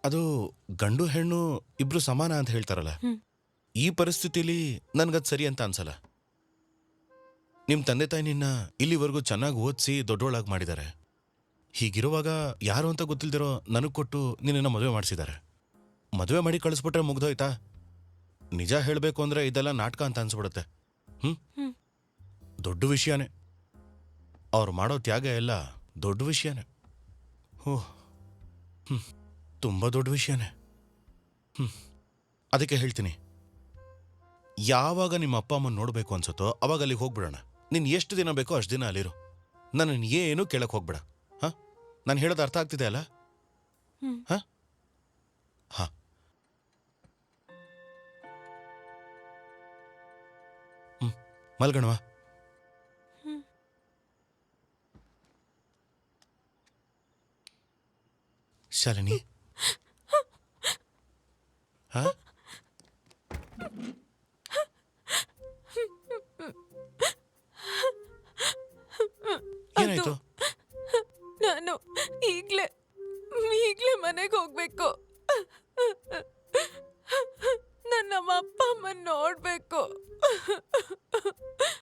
ಅದು ಗಂಡು ಹೆಣ್ಣು ಇಬ್ರು ಸಮಾನ ಅಂತ ಹೇಳ್ತಾರಲ್ಲ, ಈ ಪರಿಸ್ಥಿತಿಲಿ ನನ್ಗದ್ ಸರಿ ಅಂತ ಅನ್ಸಲ್ಲ. ನಿಮ್ ತಂದೆ ತಾಯಿ ನಿನ್ನ ಇಲ್ಲಿವರೆಗೂ ಚೆನ್ನಾಗಿ ಓದಿಸಿ ದೊಡ್ಡೋಳಾಗಿ ಮಾಡಿದ್ದಾರೆ. ಹೀಗಿರುವಾಗ ಯಾರು ಅಂತ ಗೊತ್ತಿಲ್ದಿರೋ ನನಗ್ ಕೊಟ್ಟು ನಿನ್ನ ಮದುವೆ ಮಾಡಿಸಿದ್ದಾರೆ. ಮದುವೆ ಮಾಡಿ ಕಳಿಸ್ಬಿಟ್ರೆ ಮುಗ್ದೋಯ್ತಾ? ನಿಜ ಹೇಳ್ಬೇಕು ಅಂದ್ರೆ ಇದೆಲ್ಲ ನಾಟಕ ಅಂತ ಅನ್ಸ್ಬಿಡುತ್ತೆ. ದೊಡ್ಡ ವಿಷಯನೇ. ಅವ್ರು ಮಾಡೋ ತ್ಯಾಗ ಎಲ್ಲ ದೊಡ್ಡ ವಿಷಯನೇ. ಓಹ್, ತುಂಬಾ ದೊಡ್ಡ ವಿಷಯನೇ. ಅದಕ್ಕೆ ಹೇಳ್ತೀನಿ, ಯಾವಾಗ ನಿಮ್ಮ ಅಪ್ಪ ಅಮ್ಮನ ನೋಡ್ಬೇಕು ಅನ್ಸುತ್ತೋ ಅವಾಗ ಅಲ್ಲಿಗೆ ಹೋಗ್ಬಿಡೋಣ. ನೀನ್ ಎಷ್ಟು ದಿನ ಬೇಕೋ ಅಷ್ಟು ದಿನ ಅಲ್ಲಿರು. ನನ್ನ ಏನು ಕೇಳಕ್ ಹೋಗ್ಬೇಡ. ಹಾ, ನಾನು ಹೇಳೋದು ಅರ್ಥ ಆಗ್ತಿದೆ ಅಲ್ಲ? ಹಾ ಹಾ ಮಲ್ಗಣವಾ. ಶಾಲಿನಿ, ಹಾ, ಏನಾಯ್ತು? ನಾನು ಈಗ್ಲೇ ಮನೆಗೆ ಹೋಗ್ಬೇಕು. ನನ್ನ ಅಪ್ಪ ಅಮ್ಮನ್ ನೋಡ್ಬೇಕು.